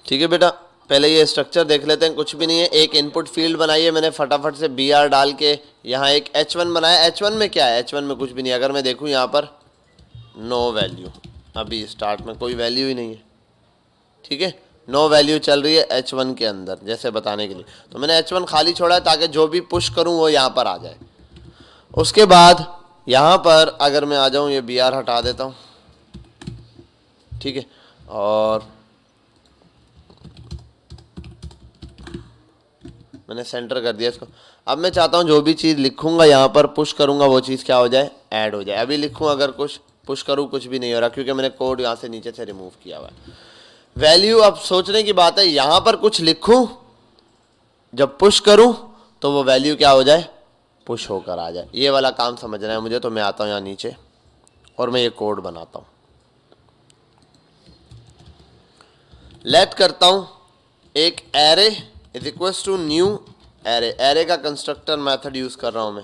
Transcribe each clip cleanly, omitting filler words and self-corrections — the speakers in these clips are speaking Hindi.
ठीक है बेटा, पहले ये स्ट्रक्चर देख लेते हैं, कुछ भी नहीं है। एक इनपुट फील्ड बनाई है मैंने फटाफट से बी आर डाल के, यहाँ एक H1 बनाया। H1 में क्या है? H1 में कुछ भी नहीं। अगर मैं देखूँ यहाँ पर नो वैल्यू, अभी स्टार्ट में कोई वैल्यू ही नहीं है। ठीक है, नो वैल्यू चल रही है H1 के अंदर, जैसे बताने के लिए। तो मैंने H1 खाली छोड़ा है ताकि जो भी पुश करूँ वो यहाँ पर आ जाए। उसके बाद यहाँ पर अगर मैं आ जाऊँ, ये बी आर हटा देता हूँ। ठीक है, और मैंने सेंटर कर दिया इसको। अब मैं चाहता हूँ जो भी चीज़ लिखूंगा यहाँ पर पुश करूंगा वो चीज़ क्या हो जाए? ऐड हो जाए। अभी लिखूँ अगर कुछ पुश करूँ, कुछ भी नहीं हो रहा क्योंकि मैंने कोड यहाँ से नीचे से रिमूव किया हुआ है। वैल्यू, अब सोचने की बात है, यहाँ पर कुछ लिखूँ, जब पुश करूँ तो वो वैल्यू क्या हो जाए? पुश होकर आ जाए। ये वाला काम समझना है मुझे। तो मैं आता हूँ यहाँ नीचे और मैं ये कोड बनाता हूँ। लेट करता हूँ एक array is equals to new array. Array का कंस्ट्रक्टर मेथड यूज कर रहा हूं मैं।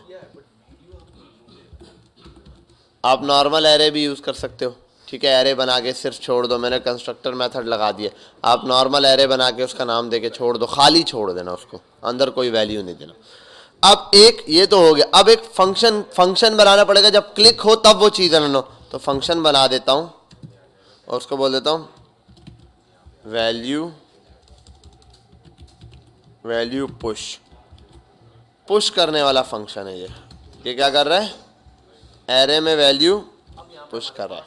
आप नॉर्मल एरे भी यूज कर सकते हो। ठीक है, एरे बना के सिर्फ छोड़ दो, मैंने कंस्ट्रक्टर मेथड लगा दिया। आप नॉर्मल एरे बना के उसका नाम देके छोड़ दो, खाली छोड़ देना उसको, अंदर कोई वैल्यू नहीं देना। अब एक ये तो हो गया। अब एक फंक्शन बनाना पड़ेगा, जब क्लिक हो तब वो चीज़ रन हो। तो फंक्शन बना देता हूं और उसको बोल देता हूं वैल्यू पुश करने वाला फंक्शन है ये क्या कर रहा है? एरे में वैल्यू पुश कर रहा है।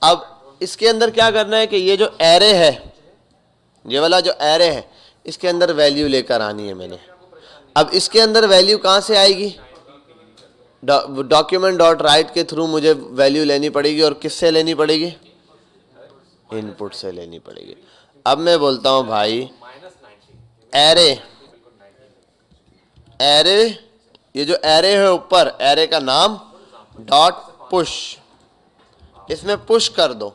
अब इसके अंदर क्या करना है कि ये जो एरे है, ये वाला जो एरे है, इसके अंदर वैल्यू लेकर आनी है मैंने। अब इसके अंदर वैल्यू कहाँ से आएगी? डॉक्यूमेंट डॉट राइट के थ्रू मुझे वैल्यू लेनी पड़ेगी। और किससे लेनी पड़ेगी? इनपुट से लेनी पड़ेगी। अब मैं बोलता हूं भाई एरे, ये जो एरे है ऊपर, एरे का नाम डॉट पुश, इसमें पुश कर दो।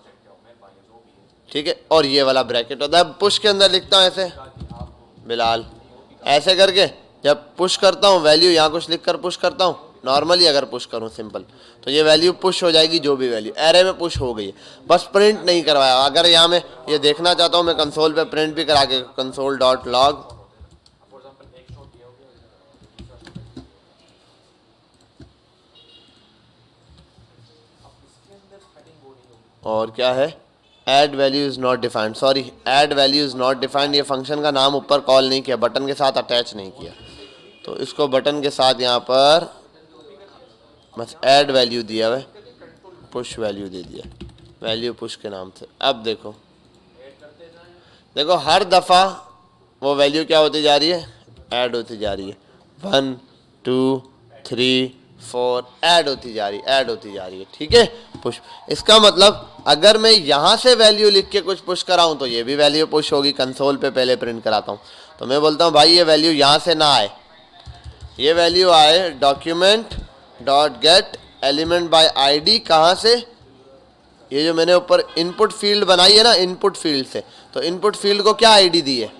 ठीक है, और ये वाला ब्रैकेट होता है। पुश के अंदर लिखता हूं ऐसे बिलाल, ऐसे करके जब पुश करता हूं वैल्यू यहाँ कुछ लिख कर पुश करता हूं। नॉर्मली अगर पुश करूं सिंपल तो ये वैल्यू पुश हो जाएगी, जो भी वैल्यू एरे में पुश हो गई है। बस प्रिंट नहीं करवाया। अगर यहाँ मैं ये देखना चाहता हूं, मैं कंसोल पे प्रिंट भी करा के, कंसोल डॉट लॉग, और क्या है? Add value is not defined, sorry add value is not defined. ये फंक्शन का नाम ऊपर कॉल नहीं किया, बटन के साथ अटैच नहीं किया। तो इसको बटन के साथ यहाँ पर बस ऐड वैल्यू दिया हुआ है, पुश वैल्यू दे दिया, वैल्यू पुश के नाम से। अब देखो हर दफ़ा वो वैल्यू क्या होती जा रही है? ऐड होती जा रही है। 1 2 3 4 ऐड होती जा रही है। ठीक है, पुश। इसका मतलब अगर मैं यहाँ से वैल्यू लिख के कुछ पुश कराऊँ तो ये भी वैल्यू पुश होगी। कंसोल पे पहले प्रिंट कराता हूँ। तो मैं बोलता हूँ भाई ये वैल्यू यहाँ से ना आए, ये वैल्यू आए document dot gate element by ID. कहाँ से? ये जो मैंने ऊपर इनपुट फील्ड बनाई है ना, इनपुट फील्ड से। तो इनपुट फील्ड को क्या आईडी दी है?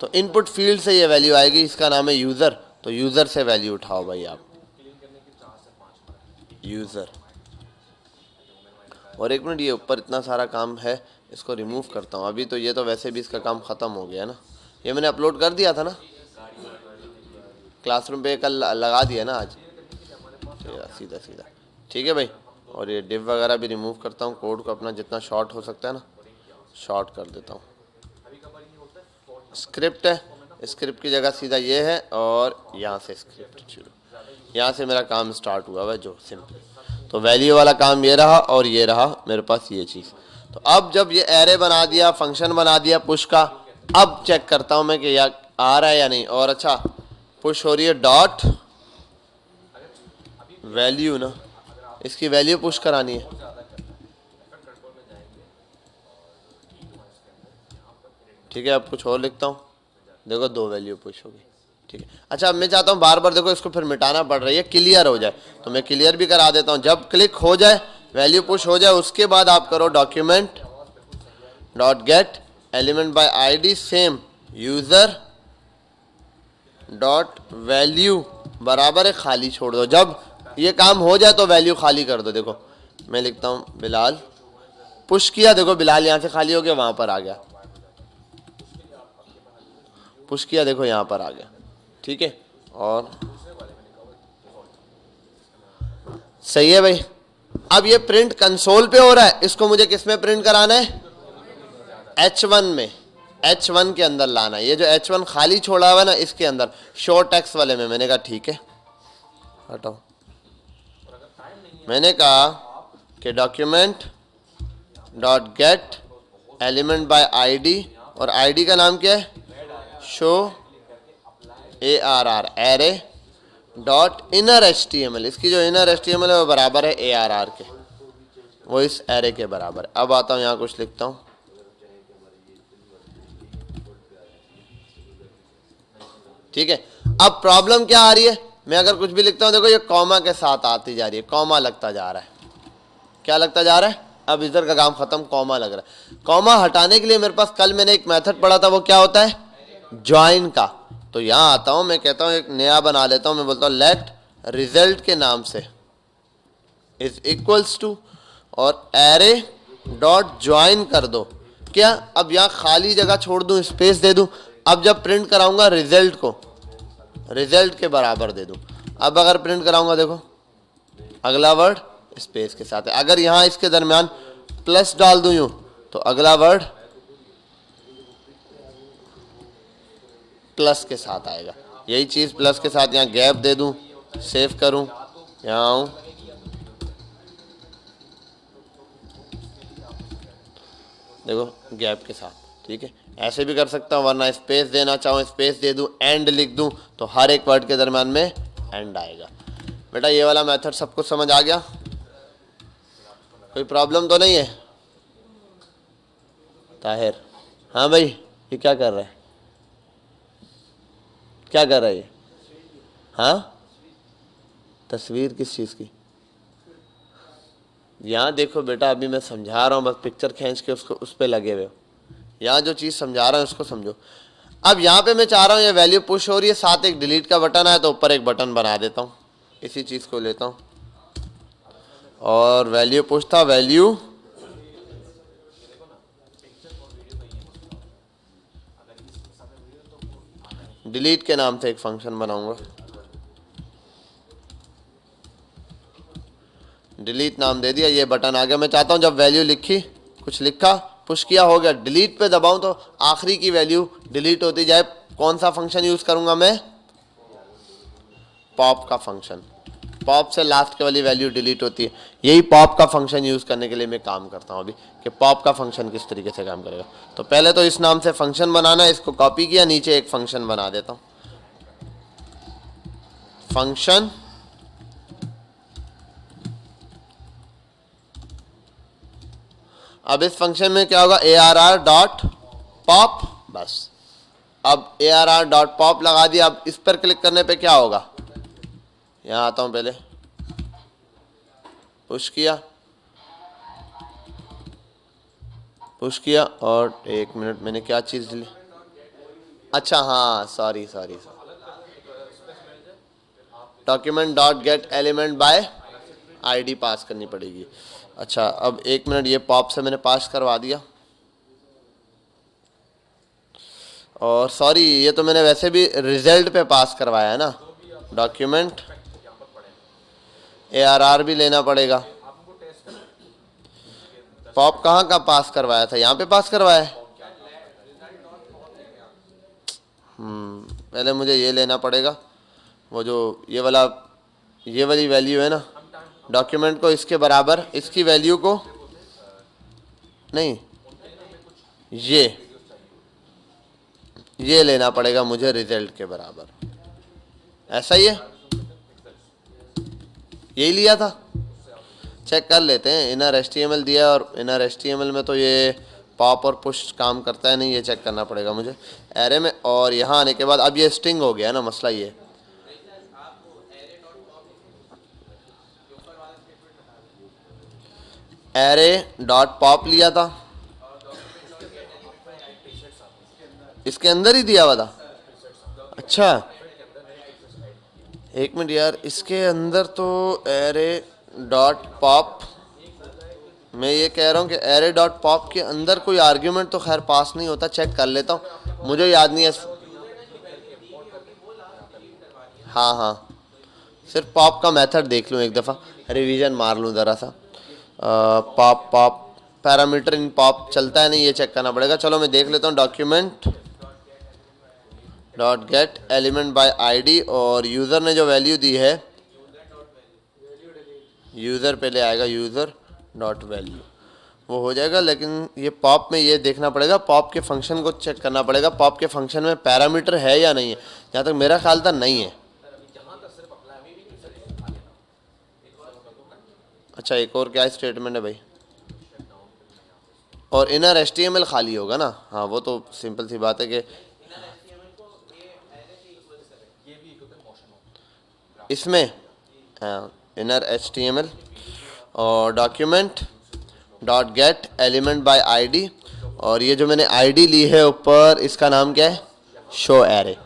तो इनपुट फील्ड से ये वैल्यू आएगी। इसका नाम है यूज़र। तो यूज़र से वैल्यू उठाओ भाई आप, यूज़र। और एक मिनट, ये ऊपर इतना सारा काम है, इसको रिमूव करता हूँ अभी। तो ये तो वैसे भी इसका काम ख़त्म हो गया ना। ये मैंने अपलोड कर दिया था ना क्लासरूम पे, कल लगा दिया ना आज, सीधा। ठीक है भाई। और ये डिव वगैरह भी रिमूव करता हूँ। कोड को अपना जितना शॉर्ट हो सकता है ना, शॉर्ट कर देता हूँ। स्क्रिप्ट है, स्क्रिप्ट की जगह सीधा ये है, और यहाँ से स्क्रिप्ट शुरू, यहाँ से मेरा काम स्टार्ट हुआ है जो सिंपल। तो वैल्यू वाला काम ये रहा, और ये रहा मेरे पास ये चीज़। तो अब जब ये एरे बना दिया, फंक्शन बना दिया पुश का, अब चेक करता हूँ मैं कि या आ रहा है या नहीं। और अच्छा, पुश हो रही है डॉट वैल्यू ना, इसकी वैल्यू पुश करानी है। ठीक है, अब कुछ और लिखता हूँ। देखो 2 वैल्यू पुश हो गई। ठीक है, अच्छा अब मैं चाहता हूँ बार बार देखो इसको फिर मिटाना पड़ रही है, क्लियर हो जाए। तो मैं क्लियर भी करा देता हूँ। जब क्लिक हो जाए, वैल्यू पुश हो जाए, उसके बाद आप करो document dot gate element by ID, same user dot value बराबर है खाली छोड़ दो। जब ये काम हो जाए तो वैल्यू खाली कर दो। देखो मैं लिखता हूँ बिलाल, पुश किया, देखो बिलाल यहाँ से खाली हो गया, वहाँ पर आ गया। पुश किया, देखो यहाँ पर आ गया, ठीक है। और सही है भाई। अब ये प्रिंट कंसोल पे हो रहा है, इसको मुझे किस में प्रिंट कराना है, H1 में, H1 के अंदर लाना है। ये जो H1 खाली छोड़ा हुआ है ना, इसके अंदर शो टेक्स्ट वाले में। मैंने कहा ठीक है, हटाओ। मैंने कहा कि document dot gate element by ID, और आईडी का नाम क्या है, show ARR, array dot inner HTML। इसकी जो इनर HTML है वो बराबर है ARR के, वो इस एरे के बराबर है। अब आता हूँ यहाँ कुछ लिखता हूँ, ठीक है। अब प्रॉब्लम क्या आ रही है, मैं अगर कुछ भी लिखता हूँ, देखो ये कॉमा के साथ आती जा रही है, कॉमा लगता जा रहा है। क्या लगता जा रहा है, अब इधर का काम खत्म, कॉमा लग रहा है। कॉमा हटाने के लिए मेरे पास कल मैंने एक मेथड पढ़ा था, वो क्या होता है, ज्वाइन का। तो यहाँ आता हूँ, मैं कहता हूँ एक नया बना लेता हूँ, मैं बोलता हूँ लेट रिजल्ट के नाम से इज इक्वल्स टू, और एरे डॉट ज्वाइन कर दो। क्या, अब यहाँ खाली जगह छोड़ दूँ, स्पेस दे दूँ। अब जब प्रिंट कराऊंगा रिजल्ट को, रिजल्ट के बराबर दे दूँ। अब अगर प्रिंट कराऊंगा, देखो अगला वर्ड स्पेस के साथ है। अगर यहाँ इसके दरमियान प्लस डाल दूं यूं, तो अगला वर्ड प्लस के साथ आएगा। यही चीज प्लस के साथ यहाँ गैप दे दूं, सेव करूं, यहाँ आऊं, देखो गैप के साथ, ठीक है। ऐसे भी कर सकता हूँ, वरना स्पेस देना चाहूँ स्पेस दे दूं, एंड लिख दूं, तो हर एक वर्ड के दरमियान में एंड आएगा। बेटा ये वाला मेथड सबको समझ आ गया, कोई प्रॉब्लम तो नहीं है ताहिर? हाँ भाई, ये क्या कर रहा है, क्या कर रहा है ये? हाँ, तस्वीर किस चीज़ की? यहाँ देखो बेटा, अभी मैं समझा रहा हूँ, बस पिक्चर खींच के उसको उस पर लगे हुए हो। यहाँ जो चीज़ समझा रहा हूँ उसको समझो। अब यहाँ पे मैं चाह रहा हूँ ये वैल्यू पुश हो रही है, साथ एक डिलीट का बटन है, तो ऊपर एक बटन बना देता हूँ। इसी चीज़ को लेता हूँ और वैल्यू पुश था, वैल्यू डिलीट के नाम से एक फंक्शन बनाऊंगा, डिलीट नाम दे दिया, ये बटन आ गया। मैं चाहता हूं जब वैल्यू लिखी, कुछ लिखा, पुश किया, हो गया, डिलीट पे दबाऊं तो आखिरी की वैल्यू डिलीट होती जाए। कौन सा फंक्शन यूज करूंगा मैं, पॉप का फंक्शन। पॉप से लास्ट के वाली वैल्यू डिलीट होती है। यही पॉप का फंक्शन यूज करने के लिए मैं काम करता हूं अभी, कि पॉप का फंक्शन किस तरीके से काम करेगा। तो पहले तो इस नाम से फंक्शन बनाना, इसको कॉपी किया, नीचे एक फंक्शन बना देता हूं, फंक्शन अब इस फंक्शन में क्या होगा, ARR डॉट पॉप, बस। अब ARR डॉट पॉप लगा दिया। अब इस पर क्लिक करने पे क्या होगा, यहां आता हूं, पहले पुश किया, पुश किया, और एक मिनट, मैंने क्या चीज ली, अच्छा हाँ, sorry, document dot gate element by ID पास करनी पड़ेगी। अच्छा, अब एक मिनट, ये पॉप से मैंने पास करवा दिया, और सॉरी, ये तो मैंने वैसे भी रिजल्ट पे पास करवाया है ना। डॉक्यूमेंट ARR भी लेना पड़ेगा। पॉप कहाँ का पास करवाया था, यहाँ पे पास करवाया है। पहले मुझे ये लेना पड़ेगा, वो जो ये वाली वैल्यू है ना, डॉक्यूमेंट को इसके बराबर, इसकी वैल्यू को नहीं, ये लेना पड़ेगा मुझे रिजल्ट के बराबर। ऐसा ही है, यही लिया था। चेक कर लेते हैं, इनर HTML दिया, और इनर HTML में तो ये पॉप और पुश काम करता है नहीं, ये चेक करना पड़ेगा मुझे एरे में। और यहाँ आने के बाद अब ये स्ट्रिंग हो गया ना, मसला ये एरे डॉट पॉप लिया था, इसके अंदर ही दिया हुआ था। अच्छा, एक मिनट यार, इसके अंदर तो एरे डॉट पॉप, मैं ये कह रहा हूँ कि एरे डॉट पॉप के अंदर कोई आर्ग्यूमेंट तो खैर पास नहीं होता। चेक कर लेता हूँ, मुझे याद नहीं है। हाँ हाँ, सिर्फ पॉप का मेथड देख लूँ एक दफ़ा, रिवीजन मार लूँ ज़रा सा। पॉप पॉप पैरामीटर इन पॉप चलता है नहीं, ये चेक करना पड़ेगा। चलो मैं देख लेता हूँ, document dot gate element by ID, और यूज़र ने जो वैल्यू दी है, यूज़र पहले आएगा, यूज़र डॉट वैल्यू, वो हो जाएगा। लेकिन ये पॉप में ये देखना पड़ेगा, पॉप के फंक्शन को चेक करना पड़ेगा, पॉप के फंक्शन में पैरामीटर है या नहीं है। जहाँ तक मेरा ख्याल था नहीं है। अच्छा, एक और क्या स्टेटमेंट है भाई, और इनर एचटीएमएल खाली होगा ना। हाँ वो तो सिंपल सी बात है कि इसमें इनर एचटीएमएल और document dot gate element by ID, और ये जो मैंने आईडी ली है ऊपर, इसका नाम क्या है, शो एरे।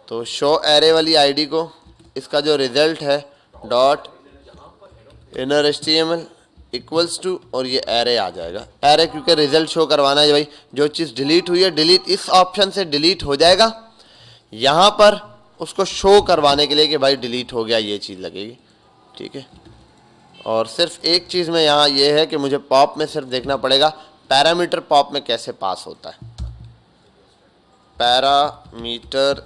तो शो एरे वाली आईडी को, इसका जो रिजल्ट है dot inner HTML equals to, और ये एरे आ जाएगा। एरे क्योंकि रिजल्ट शो करवाना है भाई, जो चीज़ डिलीट हुई है, डिलीट इस ऑप्शन से डिलीट हो जाएगा, यहाँ पर उसको शो करवाने के लिए कि भाई डिलीट हो गया, ये चीज़ लगेगी। ठीक है, और सिर्फ एक चीज़ में यहाँ ये है कि मुझे पॉप में सिर्फ देखना पड़ेगा पैरामीटर पॉप में कैसे पास होता है। Parameter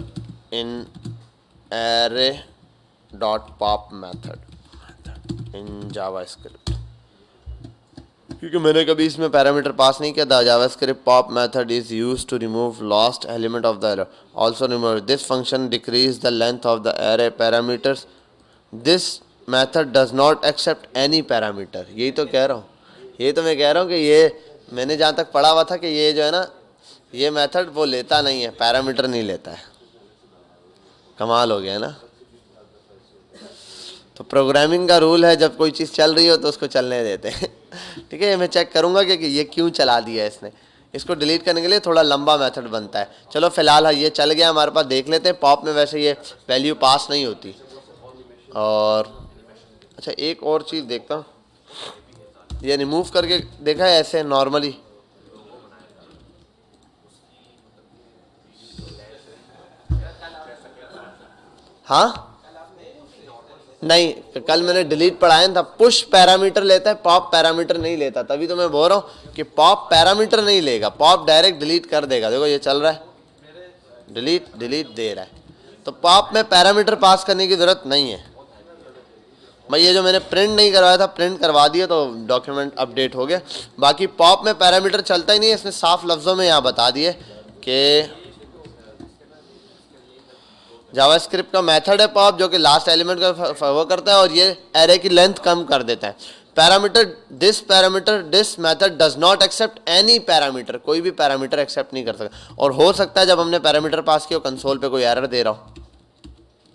in array dot pop method in JavaScript, क्योंकि मैंने कभी इसमें पैरामीटर पास नहीं किया था। JavaScript pop method is used to remove last element of the array, also remove this function decrease the length of the array parameters, this method does not accept any parameter. यही तो कह रहा हूँ, ये तो मैं कह रहा हूँ कि ये मैंने जहाँ तक पढ़ा हुआ था कि ये जो है ना, ये मेथड वो लेता नहीं है, पैरामीटर नहीं लेता है। कमाल हो गया ना। तो प्रोग्रामिंग का रूल है, जब कोई चीज़ चल रही हो तो उसको चलने देते हैं। ठीक है, मैं चेक करूँगा कि ये क्यों चला दिया है इसने। इसको डिलीट करने के लिए थोड़ा लंबा मेथड बनता है। चलो फिलहाल ये चल गया हमारे पास, देख लेते हैं। पॉप में वैसे ये वैल्यू पास नहीं होती। और अच्छा, एक और चीज़ देखता हूँ, ये रिमूव करके देखा है ऐसे नॉर्मली। हाँ नहीं, कल मैंने डिलीट पढ़ाया था, पुश पैरामीटर लेता है, पॉप पैरामीटर नहीं लेता। तभी तो मैं बोल रहा हूँ कि पॉप पैरामीटर नहीं लेगा, पॉप डायरेक्ट डिलीट कर देगा। देखो ये चल रहा है, डिलीट डिलीट दे रहा है, तो पॉप में पैरामीटर पास करने की ज़रूरत नहीं है भाई। ये जो मैंने प्रिंट नहीं करवाया था, प्रिंट करवा दिया तो डॉक्यूमेंट अपडेट हो गया। बाकी पॉप में पैरामीटर चलता ही नहीं है। इसने साफ लफ्ज़ों में यहाँ बता दिए कि जावास्क्रिप्ट का मेथड है पॉप, जो कि लास्ट एलिमेंट का वो करता है और ये एरे की लेंथ कम कर देता है। Parameter this method does not accept any parameter, कोई भी पैरामीटर एक्सेप्ट नहीं कर सकता। और हो सकता है जब हमने पैरामीटर पास किया कंसोल पे कोई एरर दे रहा हो,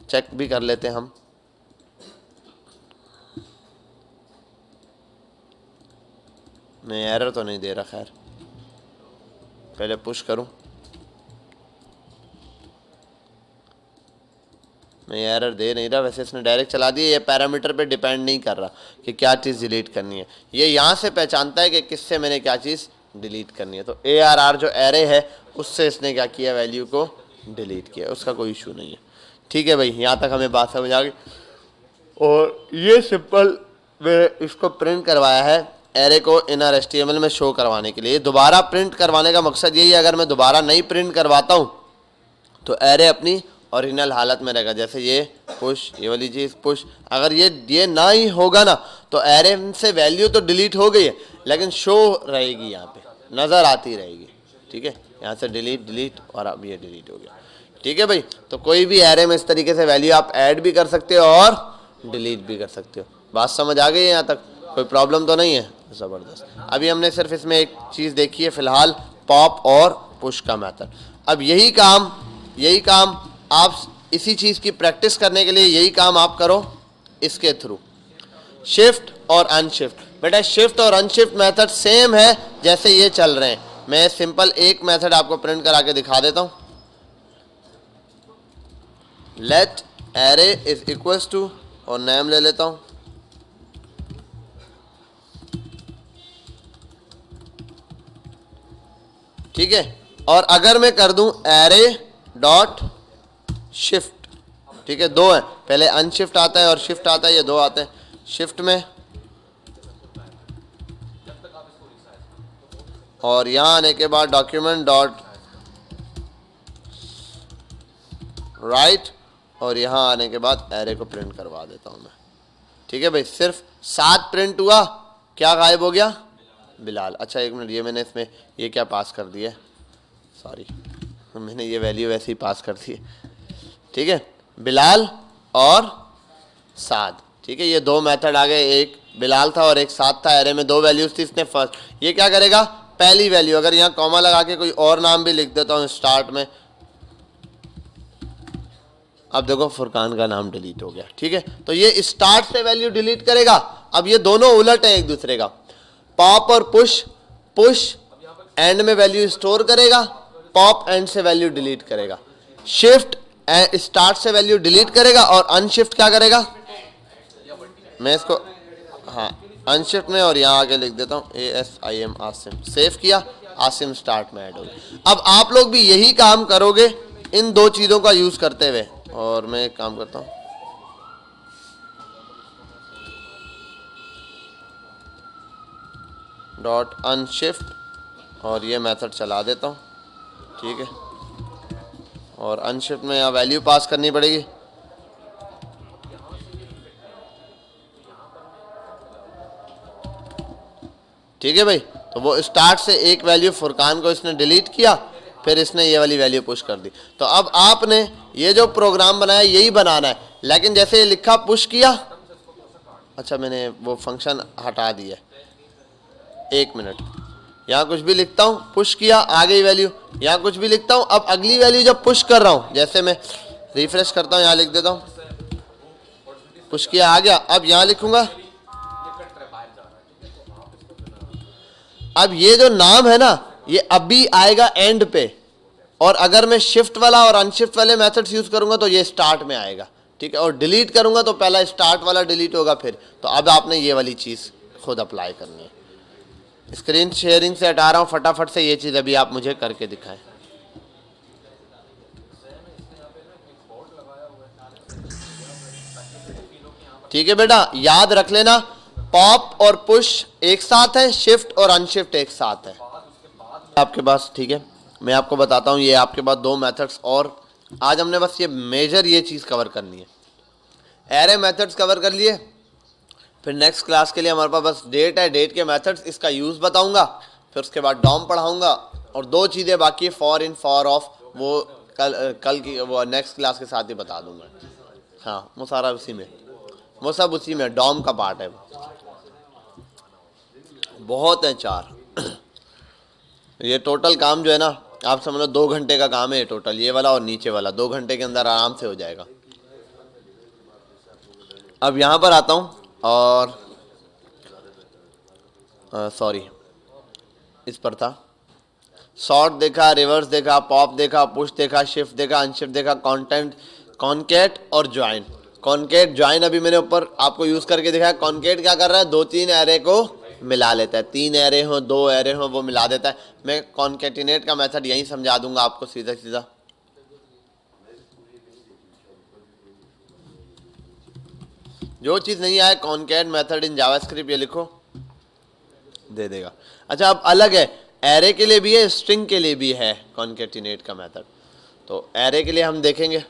चेक भी कर लेते हैं हम। नहीं, एरर तो नहीं दे रहा, खैर पहले पुश करूं। नहीं, एरर दे नहीं रहा। वैसे इसने डायरेक्ट चला दिया। ये पैरामीटर पे डिपेंड नहीं कर रहा कि क्या चीज़ डिलीट करनी है, ये यहाँ से पहचानता है कि किससे मैंने क्या चीज़ डिलीट करनी है। तो ARR जो एरे है उससे इसने क्या किया, वैल्यू को डिलीट किया, उसका कोई इशू नहीं है। ठीक है भाई, यहाँ तक हमें बात समझ आ गई। और ये सिंपल में इसको प्रिंट करवाया है एरे को इनर HTML में शो करवाने के लिए। दोबारा प्रिंट करवाने का मकसद यही है, अगर मैं दोबारा नहीं प्रिंट करवाता हूँ तो एरे अपनी ओरिजिनल हालत में रहेगा। जैसे ये पुश, ये वाली चीज़ पुश, अगर ये ना ही होगा ना तो एरे से वैल्यू तो डिलीट हो गई है लेकिन शो रहेगी, यहाँ पे नज़र आती रहेगी। ठीक है, यहाँ से डिलीट डिलीट और अब ये डिलीट हो गया। ठीक है भाई, तो कोई भी एरे में इस तरीके से वैल्यू आप ऐड भी कर सकते हो और डिलीट भी कर सकते हो। बात समझ आ गई है यहाँ तक? कोई प्रॉब्लम तो नहीं है? ज़बरदस्त। अभी हमने सिर्फ इसमें एक चीज़ देखी है फ़िलहाल, पॉप और पुश का मेथड। अब यही काम आप इसी चीज़ की प्रैक्टिस करने के लिए यही काम आप करो इसके थ्रू, शिफ्ट और अनशिफ्ट। बेटा शिफ्ट और अनशिफ्ट मेथड सेम है जैसे ये चल रहे हैं। मैं सिंपल एक मेथड आपको प्रिंट करा के दिखा देता हूँ। Let array is equals to, और नेम ले लेता हूँ, ठीक है। और अगर मैं कर दूं एरे डॉट शिफ्ट, ठीक है, दो है, पहले अनशिफ्ट आता है और शिफ्ट आता है, ये दो आते हैं। शिफ्ट में और यहाँ आने के बाद डॉक्यूमेंट डॉट राइट, और यहाँ आने के बाद एरे को प्रिंट करवा देता हूँ मैं। ठीक है भाई, सिर्फ 7 प्रिंट हुआ, क्या गायब हो गया? बिलाल। अच्छा एक मिनट, ये मैंने इसमें ये क्या पास कर दिया, सॉरी मैंने ये वैल्यू वैसे ही पास कर दी है। ठीक है, बिलाल और साद। ठीक है, ये दो मेथड आ गए, एक बिलाल था और एक साद था। एरे में दो वैल्यूज थी, इसने फर्स्ट ये क्या करेगा, पहली वैल्यू, अगर यहाँ कॉमा लगा के कोई और नाम भी लिख देता हूँ स्टार्ट में, अब देखो फुरकान का नाम डिलीट हो गया। ठीक है, तो ये स्टार्ट से वैल्यू डिलीट करेगा। अब ये दोनों उलट है एक दूसरे का, पॉप और पुश, पुश एंड में वैल्यू स्टोर करेगा, पॉप एंड से वैल्यू डिलीट करेगा। शिफ्ट स्टार्ट से वैल्यू डिलीट करेगा और अनशिफ्ट क्या करेगा, मैं इसको हाँ अनशिफ्ट में और यहाँ आके लिख देता हूँ ASIM आसिम, सेव किया, आसिम स्टार्ट में ऐड हो गया। अब आप लोग भी यही काम करोगे इन दो चीज़ों का यूज़ करते हुए। और मैं एक काम करता हूँ, डॉट अनशिफ्ट और ये मेथड चला देता हूँ। ठीक है, और अनशिफ्ट में यहाँ वैल्यू पास करनी पड़ेगी। ठीक है भाई, तो वो स्टार्ट से एक वैल्यू फुरकान को इसने डिलीट किया, फिर इसने ये वाली वैल्यू पुश कर दी। तो अब आपने ये जो प्रोग्राम बनाया यही बनाना है, लेकिन जैसे ये लिखा पुश किया, अच्छा मैंने वो फंक्शन हटा दिया, एक मिनट, यहाँ कुछ भी लिखता हूँ, पुश किया आ गई वैल्यू, यहाँ कुछ भी लिखता हूँ, अब अगली वैल्यू जब पुश कर रहा हूँ, जैसे मैं रिफ्रेश करता हूँ, यहाँ लिख देता हूँ पुश किया आ गया, अब यहाँ लिखूंगा, अब ये जो नाम है ना ये अभी आएगा एंड पे, और अगर मैं शिफ्ट वाला और अनशिफ्ट वाले मेथड्स यूज करूंगा तो ये स्टार्ट में आएगा। ठीक है, और डिलीट करूंगा तो पहला स्टार्ट वाला डिलीट होगा फिर। तो अब आपने ये वाली चीज खुद अप्लाई करनी है। स्क्रीन शेयरिंग से हटा रहा हूं, फटाफट से ये चीज अभी आप मुझे करके दिखाएं। ठीक है बेटा, याद रख लेना, पॉप और पुश एक साथ है, शिफ्ट और अनशिफ्ट एक साथ है आपके पास। ठीक है, मैं आपको बताता हूँ, ये आपके पास दो मेथड्स, और आज हमने बस ये मेजर ये चीज़ कवर करनी है। एरे मेथड्स कवर कर लिए, फिर नेक्स्ट क्लास के लिए हमारे पास बस डेट है, डेट के मेथड्स, इसका यूज़ बताऊंगा, फिर उसके बाद डॉम पढ़ाऊंगा, और दो चीज़ें बाकी है, फॉर इन फॉर ऑफ, वो कल की वो नेक्स्ट क्लास के साथ ही बता दूंगा। हाँ वो सारा उसी में, वो सब उसी में डॉम का पार्ट है। बहुत है 4 ये टोटल काम जो है ना आप समझ लो 2 घंटे का काम है टोटल, ये वाला और नीचे वाला 2 घंटे के अंदर आराम से हो जाएगा। अब यहाँ पर आता हूँ और सॉरी इस पर था, शॉर्ट देखा, रिवर्स देखा, पॉप देखा, पुश देखा, शिफ्ट देखा, अनशिफ्ट देखा, कंटेंट, कॉन्केट और ज्वाइन। कॉन्केट ज्वाइन अभी मैंने ऊपर आपको यूज करके दिखाया। कॉन्केट क्या कर रहा है, 2-3 एरे को मिला लेता है, 3 एरे हो 2 एरे हो वो मिला देता है। मैं कॉन्केटिनेट का मेथड यहीं समझा दूंगा आपको सीधा सीधा। जो चीज़ नहीं आए कॉन्केट मेथड इन जावास्क्रिप्ट ये लिखो, दे देगा। अच्छा अब अलग है, एरे के लिए भी है, स्ट्रिंग के लिए भी है कॉन्केटिनेट का मेथड। तो एरे के लिए हम देखेंगे,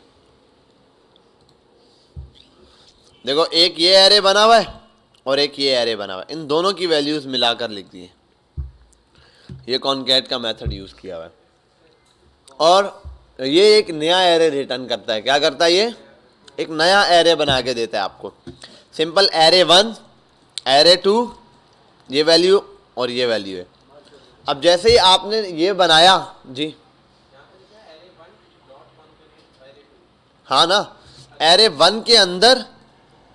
देखो एक ये एरे बना हुआ है और एक ये एरे बना हुआ है, इन दोनों की वैल्यूज मिलाकर लिख दी है, ये कॉन्केट का मेथड यूज किया हुआ है। और ये एक नया एरे रिटर्न करता है, क्या करता है, ये एक नया एरे बना के देता है आपको। सिंपल एरे 1, एरे 2, ये वैल्यू और ये वैल्यू है। अब जैसे ही आपने ये बनाया जी, हाँ ना, एरे 1 के अंदर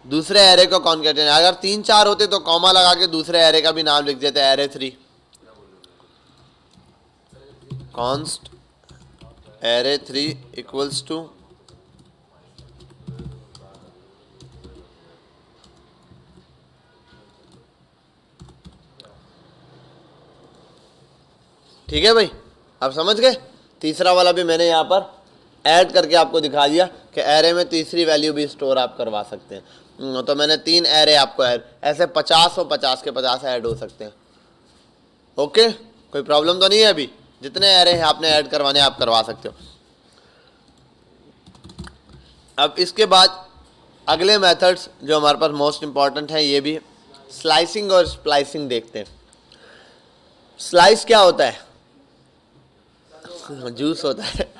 दूसरे एरे को कॉन्केटेनेट, अगर 3-4 होते तो कॉमा लगा के दूसरे एरे का भी नाम लिख देते, array 3 const array 3 equals to ठीक है भाई, अब समझ गए। तीसरा वाला भी मैंने यहाँ पर ऐड करके आपको दिखा दिया कि एरे में तीसरी वैल्यू भी स्टोर आप करवा सकते हैं। तो मैंने 3 एरे आपको ऐड, ऐसे 50 और 50 के 50 ऐड हो सकते हैं। ओके, कोई प्रॉब्लम तो नहीं है? अभी जितने एरे हैं आपने ऐड करवाने आप करवा सकते हो। अब इसके बाद अगले मेथड्स जो हमारे पास मोस्ट इंपॉर्टेंट हैं, ये भी स्लाइसिंग और स्प्लाइसिंग देखते हैं। स्लाइस क्या होता है? जूस होता है।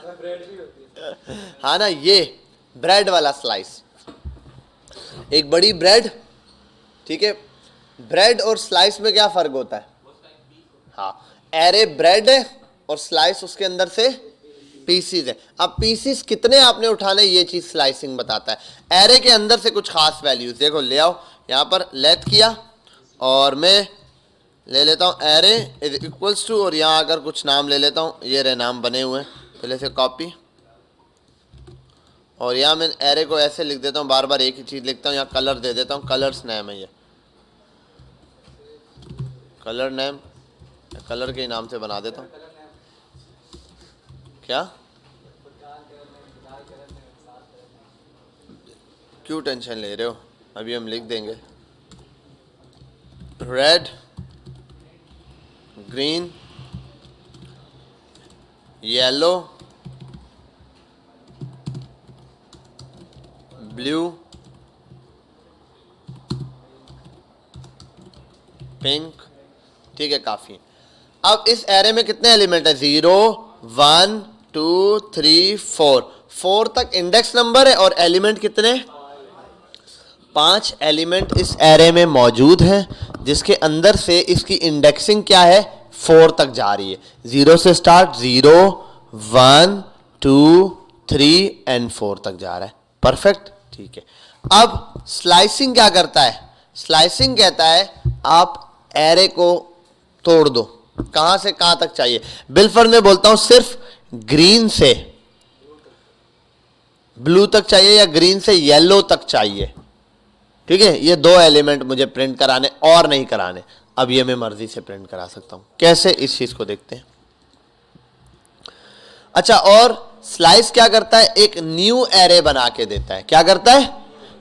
हाँ ना, ये ब्रेड वाला स्लाइस, एक बड़ी ब्रेड, ठीक है। ब्रेड और स्लाइस में क्या फर्क होता है? हाँ, एरे ब्रेड है और स्लाइस उसके अंदर से पीसीज है। अब पीसीज कितने आपने उठाने, ये चीज स्लाइसिंग बताता है। एरे के अंदर से कुछ खास वैल्यूज देखो, ले आओ यहाँ पर, लेट किया और मैं ले लेता हूँ एरे इज इक्वल्स टू, और यहाँ अगर कुछ नाम ले लेता हूँ, ये रहे नाम बने हुए हैं, पहले से कॉपी, और यहाँ मैं एरे को ऐसे लिख देता हूँ, बार बार एक ही चीज़ लिखता हूँ, यहाँ कलर दे देता हूँ, कलर्स नेम है ये, कलर नेम, कलर के नाम से बना देता हूँ। क्या क्यों टेंशन ले रहे हो, अभी हम लिख देंगे। Red, green, yellow, blue, pink, ठीक है, काफी। अब इस एरे में कितने एलिमेंट है? 0 1 2 3 4, 4 तक इंडेक्स नंबर है और एलिमेंट कितने? 5 एलिमेंट इस एरे में मौजूद हैं, जिसके अंदर से इसकी इंडेक्सिंग क्या है? 4 तक जा रही है। 0 से स्टार्ट, 0 1 2 3 एंड 4 तक जा रहा है। परफेक्ट, ठीक है। अब स्लाइसिंग क्या करता है? स्लाइसिंग कहता है आप एरे को तोड़ दो, कहां से कहां तक चाहिए। बिलफर में बोलता हूं सिर्फ ग्रीन से ब्लू तक चाहिए या ग्रीन से येलो तक चाहिए, ठीक है। ये 2 एलिमेंट मुझे प्रिंट कराने और नहीं कराने। अब ये मैं मर्जी से प्रिंट करा सकता हूं, कैसे, इस चीज को देखते हैं। अच्छा, और स्लाइस क्या करता है? एक न्यू एरे बना के देता है। क्या करता है?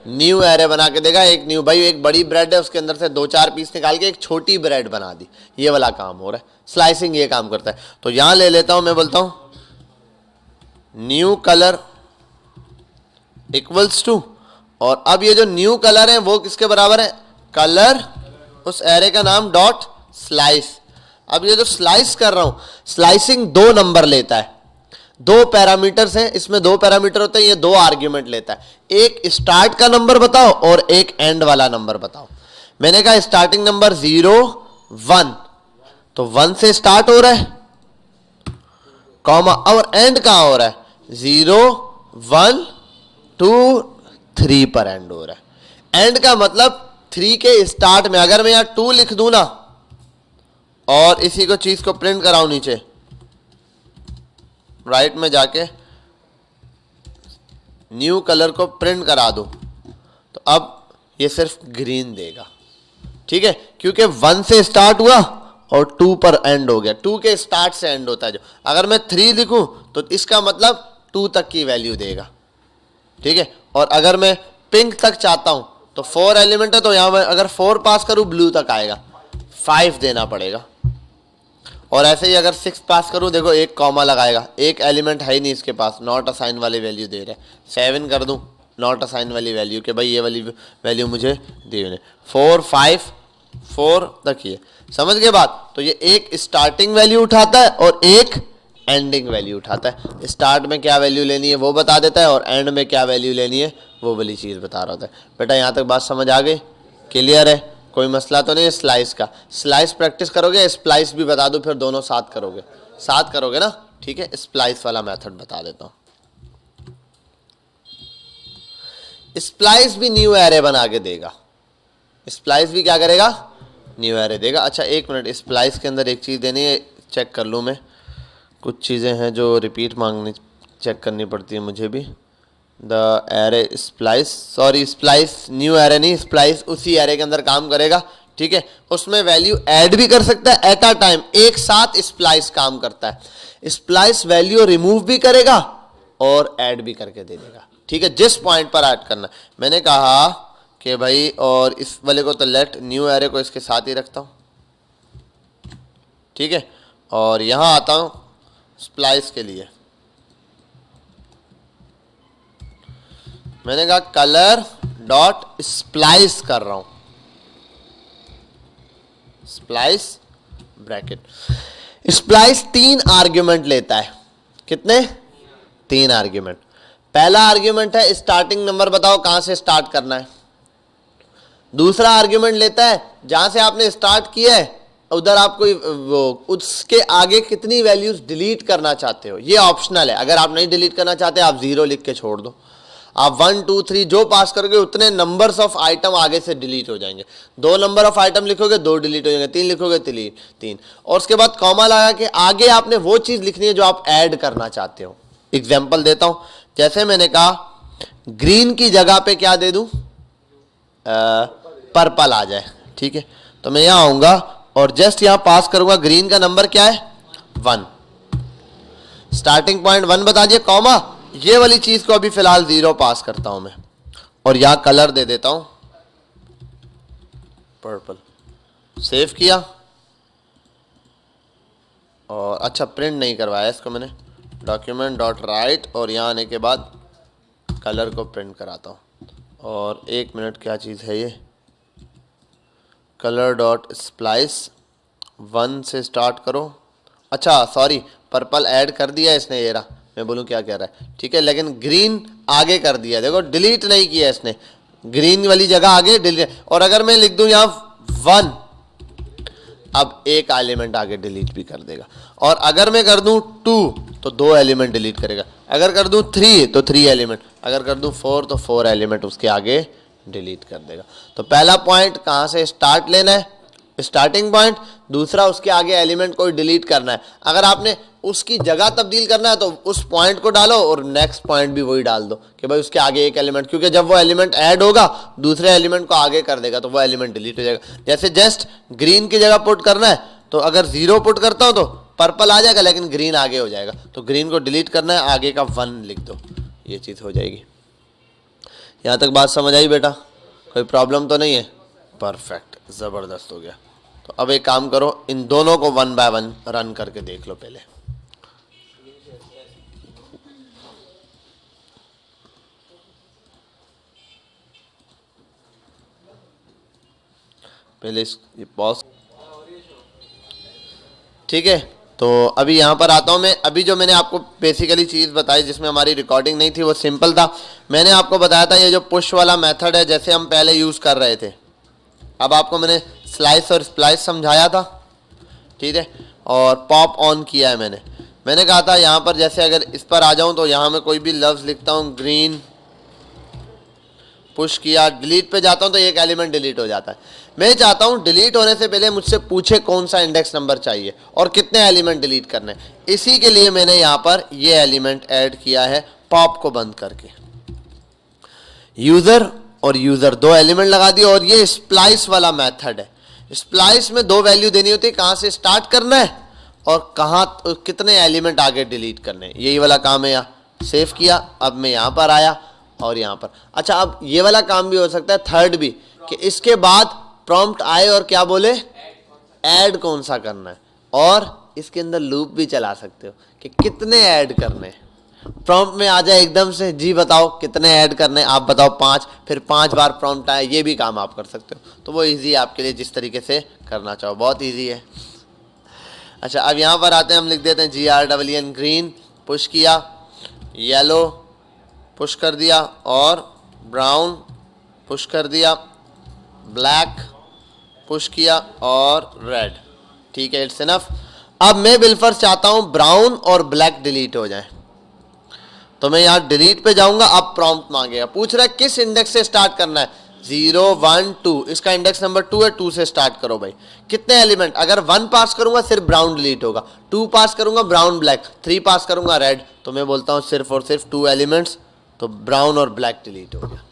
न्यू एरे बना के देगा। एक न्यू, भाई एक बड़ी ब्रेड है, उसके अंदर से 2-4 पीस निकाल के एक छोटी ब्रेड बना दी, ये वाला काम हो रहा है। स्लाइसिंग ये काम करता है। तो यहां ले लेता हूं, मैं बोलता हूं न्यू कलर इक्वल्स टू, और अब ये जो न्यू कलर है वो किसके बराबर है? कलर, उस एरे का नाम डॉट स्लाइस। अब ये जो स्लाइस कर रहा हूं, स्लाइसिंग 2 नंबर लेता है, 2 पैरामीटर्स हैं, इसमें 2 पैरामीटर होते हैं, ये 2 आर्ग्यूमेंट लेता है। एक स्टार्ट का नंबर बताओ और एक एंड वाला नंबर बताओ। मैंने कहा स्टार्टिंग नंबर 0 1, तो 1 से स्टार्ट हो रहा है, कॉमा, और एंड कहां हो रहा है? 0 1 2 3 पर एंड हो रहा है। एंड का मतलब 3 के स्टार्ट में अगर मैं यहां 2 लिख दूं ना, और इसी को चीज को प्रिंट कराऊं नीचे राइट में जाके, न्यू कलर को प्रिंट करा दो, तो अब ये सिर्फ ग्रीन देगा, ठीक है, क्योंकि 1 से स्टार्ट हुआ और 2 पर एंड हो गया। 2 के स्टार्ट से एंड होता है जो। अगर मैं 3 लिखूं तो इसका मतलब 2 तक की वैल्यू देगा, ठीक है। और अगर मैं पिंक तक चाहता हूं तो 4 एलिमेंट है, तो यहां मैं अगर 4 पास करूं ब्लू तक आएगा, 5 देना पड़ेगा। और ऐसे ही अगर 6 पास करूं, देखो एक कॉमा लगाएगा, एक एलिमेंट है ही नहीं इसके पास, नॉट असाइन वाली वैल्यू दे रहा है। 7 कर दूं, नॉट असाइन वाली वैल्यू, कि भाई ये वाली वैल्यू मुझे दी उन्हें। 4 5 4 तक ही है, समझ गए बात। तो ये एक स्टार्टिंग वैल्यू उठाता है और एक एंडिंग वैल्यू उठाता है। स्टार्ट में क्या वैल्यू लेनी है वो बता देता है, और एंड में क्या वैल्यू लेनी है वो वाली चीज़ बता रहा होता है। बेटा यहाँ तक बात समझ आ गई? क्लियर है? कोई मसला तो नहीं है स्लाइस का? स्लाइस प्रैक्टिस करोगे, स्प्लाइस भी बता दूं, फिर दोनों साथ करोगे, साथ करोगे ना, ठीक है। स्प्लाइस वाला मेथड बता देता हूं। स्प्लाइस भी न्यू एरे बना के देगा। स्प्लाइस भी क्या करेगा? न्यू एरे देगा। अच्छा एक मिनट, स्प्लाइस के अंदर एक चीज़ देनी है, चेक कर लूँ मैं। कुछ चीज़ें हैं जो रिपीट मांगनी, चेक करनी पड़ती है मुझे भी। The array splice, sorry splice new array नहीं, स्प्लाइस उसी एरे के अंदर काम करेगा, ठीक है। उसमें वैल्यू ऐड भी कर सकता है एट अ टाइम, एक साथ स्प्लाइस काम करता है। स्प्लाइस वैल्यू रिमूव भी करेगा और ऐड भी करके दे देगा। ठीक है, जिस पॉइंट पर ऐड करना है। मैंने कहा कि भाई, और इस वाले को तो लेट न्यू एरे को इसके साथ ही रखता हूँ, ठीक है, और यहाँ आता हूँ स्प्लाइस के लिए। मैंने कहा कलर डॉट स्प्लाइस कर रहा हूं, स्प्लाइस ब्रैकेट। स्प्लाइस 3 आर्ग्यूमेंट लेता है। कितने? 3 आर्ग्यूमेंट। पहला आर्ग्यूमेंट है स्टार्टिंग नंबर, बताओ कहां से स्टार्ट करना है। दूसरा आर्ग्यूमेंट लेता है जहां से आपने स्टार्ट किया है उधर आपको उसके आगे कितनी वैल्यूज डिलीट करना चाहते हो। ये ऑप्शनल है, अगर आप नहीं डिलीट करना चाहते आप 0 लिख के छोड़ दो। आप 1 2 3 जो पास करोगे उतने नंबर्स ऑफ आइटम आगे से डिलीट हो जाएंगे। 2 नंबर ऑफ आइटम लिखोगे 2 डिलीट हो जाएंगे, 3 लिखोगे 3, और उसके बाद कॉमा लगा के आगे आपने वो चीज लिखनी है जो आप ऐड करना चाहते हो। एग्जाम्पल देता हूं, जैसे मैंने कहा ग्रीन की जगह पे क्या दे दूं, पर्पल आ जाए। ठीक है, तो मैं यहां आऊंगा और जस्ट यहां पास करूंगा, ग्रीन का नंबर क्या है 1, स्टार्टिंग पॉइंट 1 बता दिए, कॉमा ये वाली चीज को अभी फिलहाल 0 पास करता हूं मैं, और यहां कलर दे देता हूं पर्पल। सेव किया, और अच्छा प्रिंट नहीं करवाया इसको मैंने, डॉक्यूमेंट डॉट राइट, और यहां आने के बाद कलर को प्रिंट कराता हूं। और 1 मिनट, क्या चीज़ है ये, कलर डॉट स्प्लाइस 1 से स्टार्ट करो। अच्छा सॉरी, पर्पल ऐड कर दिया इसने, ये रहा, मैं बोलूँ क्या कह रहा है, ठीक है, लेकिन ग्रीन आगे कर दिया, देखो डिलीट नहीं किया इसने, ग्रीन वाली जगह आगे डिलीट। और अगर मैं लिख दूं यहाँ 1, अब एक एलिमेंट आगे डिलीट भी कर देगा। और अगर मैं कर दूं 2 तो 2 एलिमेंट डिलीट करेगा, अगर कर दूं 3 तो 3 एलिमेंट, अगर कर दूं 4 तो 4 एलिमेंट उसके आगे डिलीट कर देगा। तो पहला पॉइंट कहाँ से स्टार्ट लेना है, स्टार्टिंग पॉइंट। दूसरा, उसके आगे एलिमेंट को डिलीट करना है। अगर आपने उसकी जगह तब्दील करना है तो उस पॉइंट को डालो और नेक्स्ट पॉइंट भी वही डाल दो कि भाई उसके आगे एक एलिमेंट, क्योंकि जब वो एलिमेंट ऐड होगा दूसरे एलिमेंट को आगे कर देगा तो वो एलिमेंट डिलीट हो जाएगा। जैसे जस्ट ग्रीन की जगह पुट करना है तो अगर 0 पुट करता हूं तो पर्पल आ जाएगा, लेकिन ग्रीन आगे हो जाएगा, तो ग्रीन को डिलीट करना है, आगे का 1 लिख दो, ये चीज़ हो जाएगी। यहाँ तक बात समझ आई बेटा? कोई प्रॉब्लम तो नहीं है? परफेक्ट, ज़बरदस्त हो गया। तो अब एक काम करो, इन दोनों को 1 बाय 1 रन करके देख लो। पहले ये पॉज, ठीक है। तो अभी यहाँ पर आता हूँ मैं। अभी जो मैंने आपको बेसिकली चीज़ बताई जिसमें हमारी रिकॉर्डिंग नहीं थी वो सिंपल था। मैंने आपको बताया था ये जो पुश वाला मेथड है जैसे हम पहले यूज़ कर रहे थे, अब आपको मैंने स्लाइस और स्प्लाइस समझाया था, ठीक है, और पॉप ऑन किया है मैंने कहा था यहाँ पर जैसे अगर इस पर आ जाऊँ तो यहाँ मैं कोई भी लफ्ज़ लिखता हूँ, ग्रीन, पुश किया, डिलीट पे जाता हूँ तो एक एलिमेंट डिलीट हो जाता है। मैं चाहता हूँ डिलीट होने से पहले मुझसे पूछे कौन सा इंडेक्स नंबर चाहिए और कितने एलिमेंट डिलीट करने। इसी के लिए मैंने यहाँ पर ये एलिमेंट ऐड किया है पॉप को बंद करके। यूज़र और यूज़र 2 एलिमेंट लगा दिए, और ये स्प्लाइस वाला मेथड है। स्प्लाइस में 2 वैल्यू देनी होती है, कहाँ से स्टार्ट करना है और कहाँ कितने एलिमेंट आगे डिलीट करने हैं, यही वाला काम है। यहाँ सेव किया, अब मैं यहाँ पर आया और यहाँ पर। अच्छा, अब ये वाला काम भी हो सकता है, थर्ड भी, कि इसके बाद प्रॉम्प्ट आए और क्या बोले, ऐड कौन सा करना है, और इसके अंदर लूप भी चला सकते हो कि कितने ऐड करने हैं। प्रॉम्प्ट में आ जाए एकदम से, जी बताओ कितने ऐड करने, आप बताओ 5, फिर 5 बार प्रॉम्प्ट आए, ये भी काम आप कर सकते हो। तो वो इजी है आपके लिए, जिस तरीके से करना चाहो, बहुत इजी है। अच्छा, अब यहाँ पर आते हैं, हम लिख देते हैं GREN, ग्रीन पुश किया, येलो पुश कर दिया, और ब्राउन पुश कर दिया, ब्लैक पुश किया, और रेड। ठीक है, इट्स इनफ। अब मैं बिलफर्स चाहता हूं ब्राउन और ब्लैक डिलीट हो जाए, तो मैं यहाँ डिलीट पे जाऊंगा। अब प्रॉम्प्ट मांगेगा, पूछ रहा है किस इंडेक्स से स्टार्ट करना है, 0 1 2, इसका इंडेक्स नंबर 2 है, 2 से स्टार्ट करो भाई। कितने एलिमेंट, अगर 1 पास करूंगा सिर्फ ब्राउन डिलीट होगा, 2 पास करूंगा ब्राउन ब्लैक, 3 पास करूंगा रेड, तो मैं बोलता हूं सिर्फ और सिर्फ 2 एलिमेंट्स, तो ब्राउन और ब्लैक डिलीट हो गया।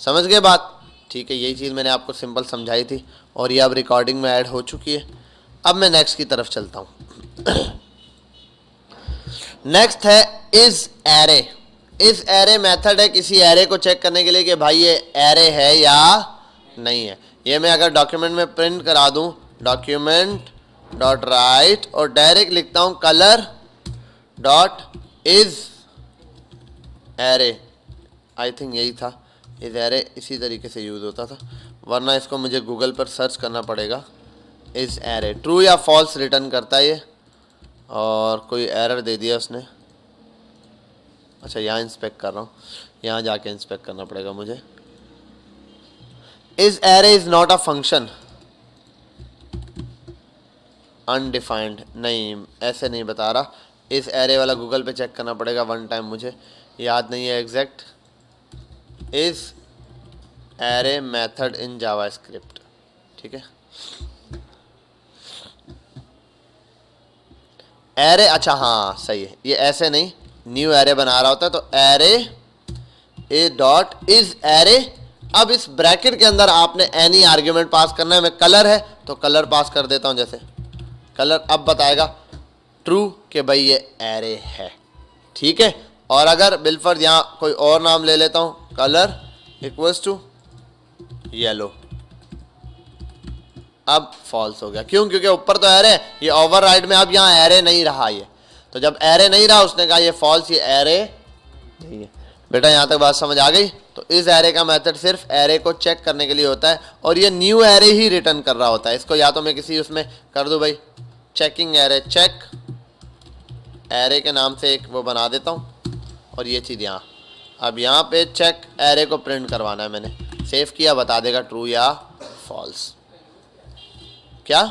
समझ गए बात? ठीक है, यही चीज़ मैंने आपको सिंपल समझाई थी और ये अब रिकॉर्डिंग में ऐड हो चुकी है। अब मैं नेक्स्ट की तरफ चलता हूँ। नेक्स्ट है इज एरे। इस एरे मेथड है किसी एरे को चेक करने के लिए कि भाई ये एरे है या नहीं है। ये मैं अगर डॉक्यूमेंट में प्रिंट करा दूं, डॉक्यूमेंट डॉट राइट और डायरेक्ट लिखता हूं colour dot is array, I think यही था, इज एरे इसी तरीके से यूज होता था, वरना इसको मुझे गूगल पर सर्च करना पड़ेगा। इज एरे ट्रू या फॉल्स रिटर्न करता है ये, और कोई एरर दे दिया उसने। अच्छा यहाँ इंस्पेक्ट कर रहा हूँ, यहाँ जाके इंस्पेक्ट करना पड़ेगा मुझे। Is array is not a function, undefined, नहीं ऐसे नहीं बता रहा। इस एरे वाला गूगल पे चेक करना पड़ेगा, वन टाइम मुझे याद नहीं है exact. Is array method in JavaScript, ठीक है। एरे, अच्छा हाँ सही है, ये ऐसे नहीं न्यू एरे बना रहा होता है, तो array A dot is array. अब इस ब्रैकेट के अंदर आपने एनी आर्ग्यूमेंट पास करना है। मैं कलर है तो कलर पास कर देता हूं, जैसे कलर अब बताएगा ट्रू कि भाई ये एरे है, ठीक है। और अगर बिलफर्ज यहाँ कोई और नाम ले लेता हूं, कलर इक्वल्स टू येलो, अब फॉल्स हो गया। क्यों? क्योंकि ऊपर तो एरे, ये ओवरराइड में अब यहाँ एरे नहीं रहा ये, तो जब एरे नहीं रहा उसने कहा ये फॉल्स, ये एरे नहीं है। बेटा यहाँ तक बात समझ आ गई? तो इस एरे का मेथड सिर्फ एरे को चेक करने के लिए होता है, और ये न्यू एरे ही रिटर्न कर रहा होता है। इसको या तो मैं किसी उसमें कर दूं भाई चेकिंग एरे, चेक एरे के नाम से एक वो बना देता हूँ, और ये चीज़ यहाँ, अब यहाँ पे चेक एरे को प्रिंट करवाना है, मैंने सेव किया, बता देगा ट्रू या फॉल्स। क्या?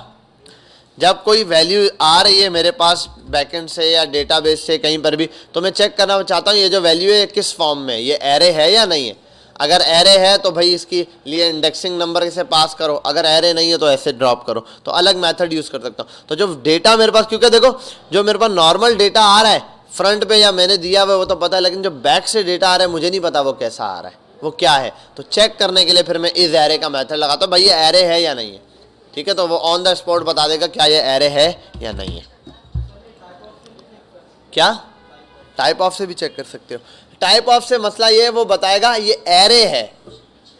जब कोई वैल्यू आ रही है मेरे पास बैकएंड से या डेटाबेस से कहीं पर भी, तो मैं चेक करना चाहता हूँ ये जो वैल्यू है किस फॉर्म में, ये एरे है या नहीं है। अगर एरे है तो भाई इसकी लिए इंडेक्सिंग नंबर से पास करो, अगर एरे नहीं है तो ऐसे ड्रॉप करो, तो अलग मेथड यूज़ कर सकता हूँ। तो जो डेटा मेरे पास, क्योंकि देखो जो मेरे पास नॉर्मल डेटा आ रहा है फ्रंट पे या मैंने दिया हुआ वो तो पता है, लेकिन जो बैक से डेटा आ रहा है मुझे नहीं पता वो कैसा आ रहा है, वो क्या है। तो चेक करने के लिए फिर मैं इस एरे का मेथड लगाता हूँ, भाई ये एरे है या नहीं है, ठीक है। तो वो ऑन द स्पॉट बता देगा क्या ये एरे है या नहीं है। क्या? टाइप ऑफ से भी चेक कर सकते हो। टाइप ऑफ से मसला ये है वो बताएगा ये एरे है,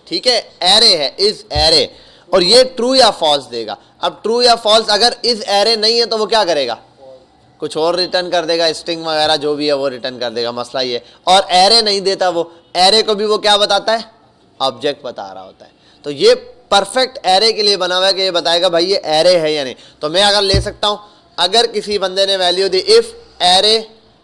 ठीक है, एरे है, इज एरे, और ये ट्रू या फॉल्स देगा। अब ट्रू या फॉल्स, अगर इज एरे नहीं है तो वो क्या करेगा, कुछ और रिटर्न कर देगा, स्ट्रिंग वगैरह जो भी है वो रिटर्न कर देगा, मसला ये। और एरे नहीं देता वो, एरे को भी वो क्या बताता है, ऑब्जेक्ट बता रहा होता है। तो ये परफेक्ट एरे के लिए बना हुआ है कि ये बताएगा भाई ये एरे है या नहीं। तो मैं अगर ले सकता हूं, अगर किसी बंदे ने वैल्यू दी if array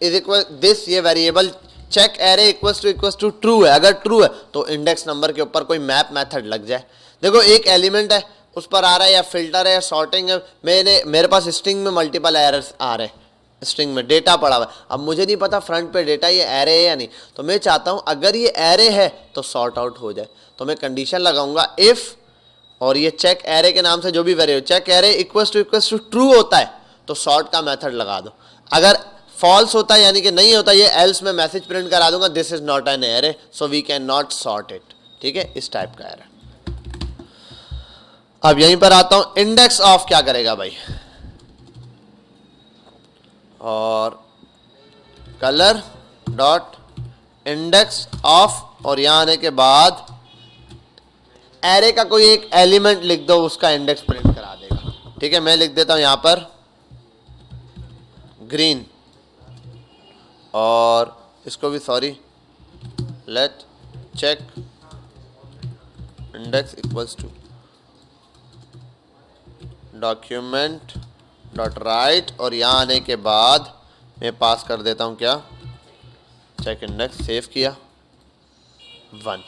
is equal this, ये variable check array equals to true है, अगर ट्रू है तो इंडेक्स नंबर के ऊपर कोई मैप मेथड लग जाए। देखो एक एलिमेंट है उस पर आ रहा है, या फिल्टर है या सॉर्टिंग है, मेरे पास स्ट्रिंग में मल्टीपल एरर्स आ रहे हैं, स्ट्रिंग में डेटा पड़ा हुआ है, अब मुझे नहीं पता फ्रंट पे डेटा ये एरे है या नहीं, तो मैं चाहता हूं अगर ये एरे है तो सॉर्ट आउट हो जाए। तो मैं कंडीशन लगाऊंगा इफ, और ये चेक एरे के नाम से जो भी variable check array equals to true होता है तो सॉर्ट का मेथड लगा दो। अगर फॉल्स होता है यानी कि नहीं होता, ये एल्स में मैसेज प्रिंट करा दूंगा this is not an array so we can not sort it, ठीक है, इस टाइप का एरे। अब यहीं पर आता हूं, इंडेक्स ऑफ क्या करेगा भाई, और कलर डॉट इंडेक्स ऑफ, और यहां आने के बाद एरे का कोई एक एलिमेंट लिख दो, उसका इंडेक्स प्रिंट करा देगा, ठीक है। मैं लिख देता हूं यहां पर ग्रीन, और इसको भी sorry let check index equals to document dot write, और यहाँ आने के बाद मैं पास कर देता हूँ क्या, चेक इंडेक्स, सेव किया 1,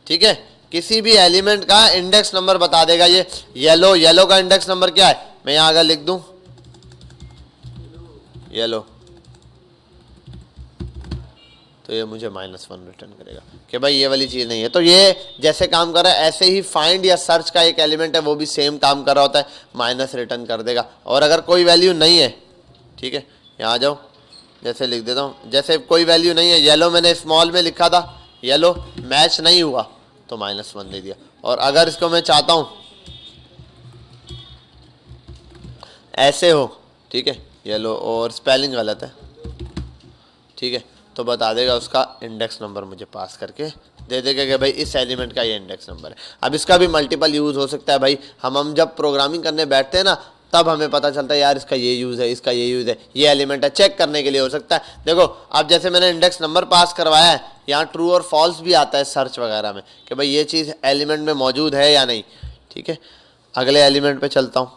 ठीक है। किसी भी एलिमेंट का इंडेक्स नंबर बता देगा ये। येलो का इंडेक्स नंबर क्या है, मैं यहाँ अगर लिख दूं येलो, तो ये मुझे -1 रिटर्न करेगा कि भाई ये वाली चीज़ नहीं है। तो ये जैसे काम कर रहा है ऐसे ही फाइंड या सर्च का एक एलिमेंट है वो भी सेम काम कर रहा होता है, माइनस रिटर्न कर देगा। और अगर कोई वैल्यू नहीं है, ठीक है, यहाँ आ जाओ, जैसे लिख देता हूँ, जैसे कोई वैल्यू नहीं है, येलो मैंने स्मॉल में लिखा था, येलो मैच नहीं हुआ तो -1 दे दिया। और अगर इसको मैं चाहता हूँ ऐसे हो, ठीक है, येलो और स्पेलिंग गलत है, ठीक है, तो बता देगा उसका इंडेक्स नंबर मुझे पास करके दे देगा कि भाई इस एलिमेंट का ये इंडेक्स नंबर है। अब इसका भी मल्टीपल यूज़ हो सकता है भाई, हम जब प्रोग्रामिंग करने बैठते हैं ना तब हमें पता चलता है यार इसका ये यूज़ है, इसका ये यूज़ है, ये एलिमेंट है, चेक करने के लिए हो सकता है। देखो अब जैसे मैंने इंडेक्स नंबर पास करवाया है, यहाँ ट्रू और फॉल्स भी आता है सर्च वगैरह में कि भाई ये चीज़ एलिमेंट में मौजूद है या नहीं। ठीक है, अगले एलिमेंट पे चलता हूँ।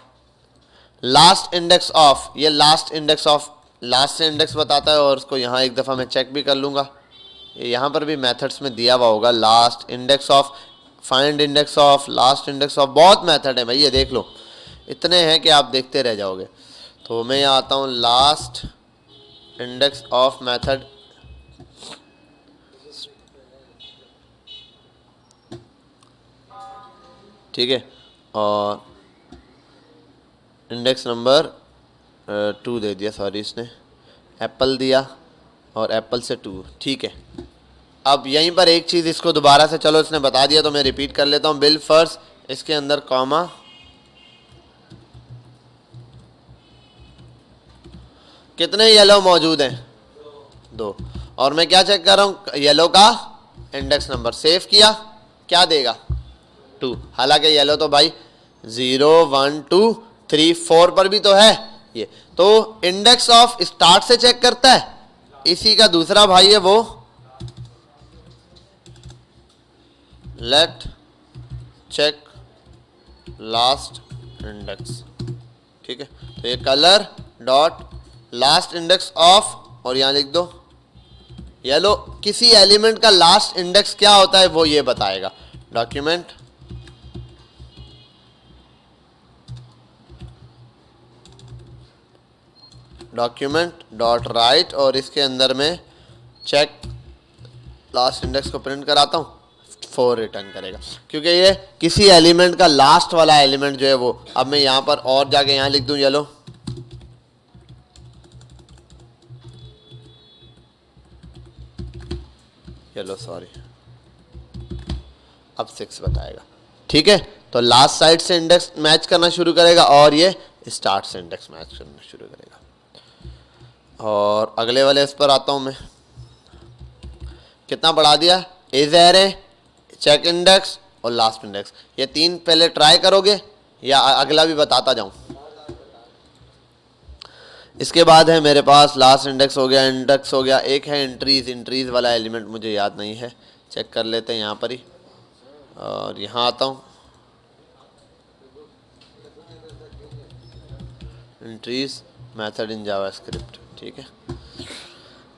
लास्ट इंडेक्स ऑफ, ये लास्ट इंडेक्स ऑफ लास्ट से इंडेक्स बताता है और उसको यहाँ एक दफ़ा मैं चेक भी कर लूँगा। यहाँ पर भी मेथड्स में दिया हुआ होगा last index of, find index of, last index of, बहुत मेथड है भाई, ये देख लो, इतने हैं कि आप देखते रह जाओगे। तो मैं यहाँ आता हूँ लास्ट इंडेक्स ऑफ मेथड, ठीक है, और इंडेक्स नंबर 2 दे दिया, सॉरी इसने एप्पल दिया और एप्पल से 2, ठीक है। अब यहीं पर एक चीज़ इसको दोबारा से, चलो इसने बता दिया तो मैं रिपीट कर लेता हूँ। बिल फर्स्ट, इसके अंदर कॉमा, कितने येलो मौजूद हैं? 2, और मैं क्या चेक कर रहा हूँ? येलो का इंडेक्स नंबर। सेव किया, क्या देगा? 2। हालांकि येलो तो भाई 0 1 2 3 4 पर भी तो है ये, तो इंडेक्स ऑफ स्टार्ट से चेक करता है। इसी का दूसरा भाई है वो लेट चेक लास्ट इंडेक्स, ठीक है। तो ये colour dot last index of, और यहां लिख दो येलो। किसी एलिमेंट का लास्ट इंडेक्स क्या होता है वो ये बताएगा। डॉक्यूमेंट डॉट राइट, और इसके अंदर में चेक लास्ट इंडेक्स को प्रिंट कराता हूँ, 4 रिटर्न करेगा, क्योंकि ये किसी एलिमेंट का लास्ट वाला एलिमेंट जो है वो। अब मैं यहाँ पर और जाके यहाँ लिख दूँ येलो, सॉरी, अब 6 बताएगा, ठीक है। तो लास्ट साइड से इंडेक्स मैच करना शुरू करेगा और ये स्टार्ट से इंडेक्स मैच करना शुरू करेगा। और अगले वाले इस पर आता हूं मैं, कितना बढ़ा दिया? इज एरे, चेक इंडेक्स और लास्ट इंडेक्स। ये 3 पहले ट्राई करोगे या अगला भी बताता जाऊं? इसके बाद है मेरे पास लास्ट इंडेक्स हो गया, इंडेक्स हो गया, एक है एंट्रीज। एंट्रीज वाला एलिमेंट मुझे याद नहीं है, चेक कर लेते हैं यहाँ पर ही। और यहाँ आता हूँ, एंट्रीज मेथड इन जावास्क्रिप्ट, ठीक है।